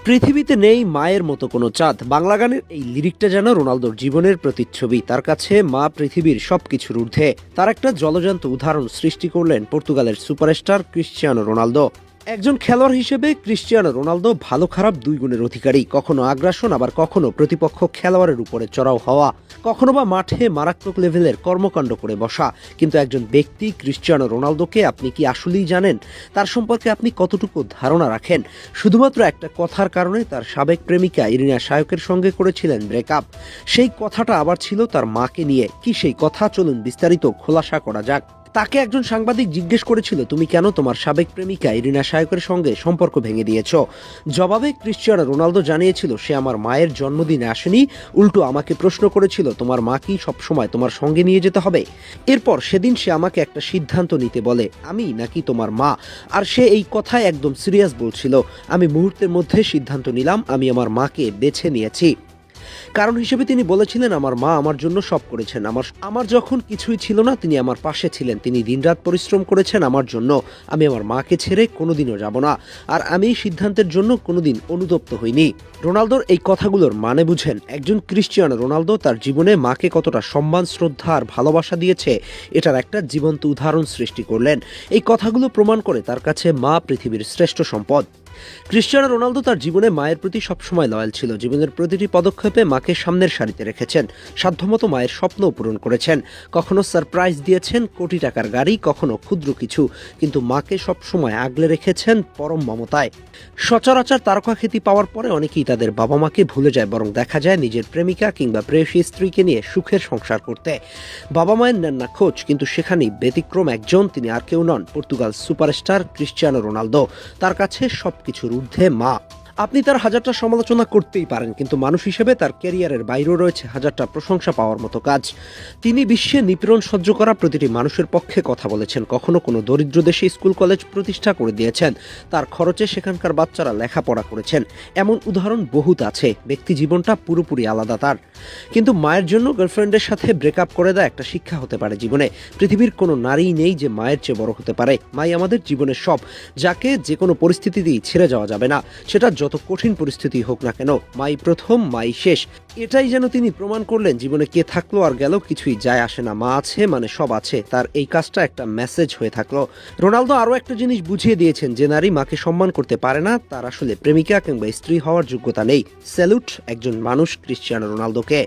পৃথিবীতে নেই মায়ের মতো কোনো চাঁদ। বাংলা গানের এই লিরিকটা যেন রোনালদোর জীবনের প্রতিচ্ছবি। তার কাছে মা পৃথিবীর সবকিছুর ঊর্ধ্বে। তার একটা জলজান্ত উদাহরণ সৃষ্টি করলেন পর্তুগালের সুপারস্টার ক্রিশ্চিয়ানো রোনালদো। একজন খেলোয়াড় হিসেবে ক্রিশ্চিয়ানো রোনালদো ভালো খারাপ দুই গুণের অধিকারী। কখনো আগ্রাসন, আবার কখনো প্রতিপক্ষ খেলোয়াড়ের উপরে চড়াও হওয়া, কখনো বা মাঠে মারাত্মক লেভেলের কর্মকাণ্ড করে বসা। কিন্তু একজন ব্যক্তি ক্রিশ্চিয়ানো রোনালদোকে আপনি কি আসলেই জানেন? তার সম্পর্কে আপনি কতটুকু ধারণা রাখেন? শুধুমাত্র একটা কথার কারণে তার সাবেক প্রেমিকা ইরিনা শায়কের সঙ্গে করেছিলেন ব্রেকআপ। সেই কথাটা আবার ছিল তার মাকে নিয়ে। কি সেই কথা? চলুন বিস্তারিত খোলাসা করা যাক। তাকে একজন সাংবাদিক জিজ্ঞেস করেছিল, তুমি কেন তোমার সাবেক প্রেমিকা ইরিনা শায়কের সঙ্গে সম্পর্ক ভেঙে দিয়েছ? জবাবে ক্রিশ্চিয়ানো রোনালদো জানিয়েছিল, সে আমার মায়ের জন্মদিনে আসেনি, উল্টো আমাকে প্রশ্ন করেছিল, তোমার মা কি সবসময় তোমার সঙ্গে নিয়ে যেতে হবে? এরপর সেদিন সে আমাকে একটা সিদ্ধান্ত নিতে বলে, আমি নাকি তোমার মা। আর সে এই কথায় একদম সিরিয়াস বলছিল। আমি মুহূর্তের মধ্যে সিদ্ধান্ত নিলাম, আমি আমার মাকে বেছে নিয়েছি। কারণ হিসেবে তিনি বলেছিলেন, আমার মা আমার জন্য সব করেছেন। আমার যখন কিছুই ছিল না, তিনি আমার পাশে ছিলেন। তিনি দিনরাত পরিশ্রম করেছেন আমার জন্য। আমি আমার মাকে ছেড়ে কোনোদিনও যাব না। আর আমি এই সিদ্ধান্তের জন্য কোনোদিন অনুতপ্ত হইনি। রোনালদোর এই কথাগুলোর মানে বুঝেন? একজন ক্রিশ্চিয়ানো রোনালদো তার জীবনে মাকে কতটা সম্মান, শ্রদ্ধা আর ভালোবাসা দিয়েছে, এটার একটা জীবন্ত উদাহরণ সৃষ্টি করলেন। এই কথাগুলো প্রমাণ করে তার কাছে মা পৃথিবীর শ্রেষ্ঠ সম্পদ। ক্রিশ্চিয়ানো রোনালদো তার জীবনে মায়ের প্রতি সবসময় লয়াল ছিল। জীবনের প্রতিটি পদক্ষেপে মাকে সামনের সারিতে রেখেছেন। সাধ্যমতো মায়ের স্বপ্ন পূরণ করেছেন। কখনো সারপ্রাইজ দিয়েছেন কোটি টাকার গাড়ি, কখনো ক্ষুদ্র কিছু, কিন্তু মাকে সবসময় আগলে রেখেছেন পরম মমতায়। সচরাচর তারকা খ্যাতি পাওয়ার পরে অনেকেই তাদের বাবা মাকে ভুলে যায়, বরং দেখা যায় নিজের প্রেমিকা কিংবা প্রেয়সী স্ত্রীকে নিয়ে সুখের সংসার করতে। বাবা মায়ের নেন না খোঁজ, কিন্তু সেখানেই ব্যতিক্রম একজন। তিনি আর কেউ নন, পর্তুগাল সুপারস্টার ক্রিশ্চিয়ানো রোনালদো। তার কাছে সবকিছুর ঊর্ধ্বে মা। আপনি তার হাজারটা সমালোচনা করতেই পারেন, কিন্তু মানুষ হিসেবে তার ক্যারিয়ারের বাইরেও রয়েছে হাজারটা প্রশংসা পাওয়ার মতো কাজ। তিনি বিশ্বে নিপীড়ন সহ্য করা প্রতিটি মানুষের পক্ষে কথা বলেছেন। কখনো কোনো দরিদ্র দেশে স্কুল কলেজ প্রতিষ্ঠা করে দিয়েছেন। তার খরচে সেখানকার বাচ্চারা লেখাপড়া করেছেন। এমন উদাহরণ বহুত আছে। ব্যক্তি জীবনটা পুরোপুরি আলাদা তার। কিন্তু মায়ের জন্য গার্লফ্রেন্ডের সাথে ব্রেকআপ করে দেওয়া একটা শিক্ষা হতে পারে জীবনে। পৃথিবীর কোনো নারীই নেই যে মায়ের চেয়ে বড় হতে পারে। মাই আমাদের জীবনের সব, যাকে যে কোনো পরিস্থিতিতেই ছেড়ে যাওয়া যাবে না। সেটা যত কঠিন পরিস্থিতি হোক না কেন, মাই প্রথম, মাই শেষ। এটাই যেন তিনি প্রমাণ করলেন। জীবনে কে থাকলো আর গেল কিছুই যায় আসে না, মা আছে মানে সব আছে। তার এই কাজটা একটা মেসেজ হয়ে থাকলো। রোনালদো আরও একটা জিনিস বুঝিয়ে দিয়েছেন, যে নারী মাকে সম্মান করতে পারে না, তার আসলে প্রেমিকা কিংবা স্ত্রী হওয়ার যোগ্যতা নেই। স্যালুট একজন মানুষ ক্রিশ্চিয়ানো রোনালদোকে।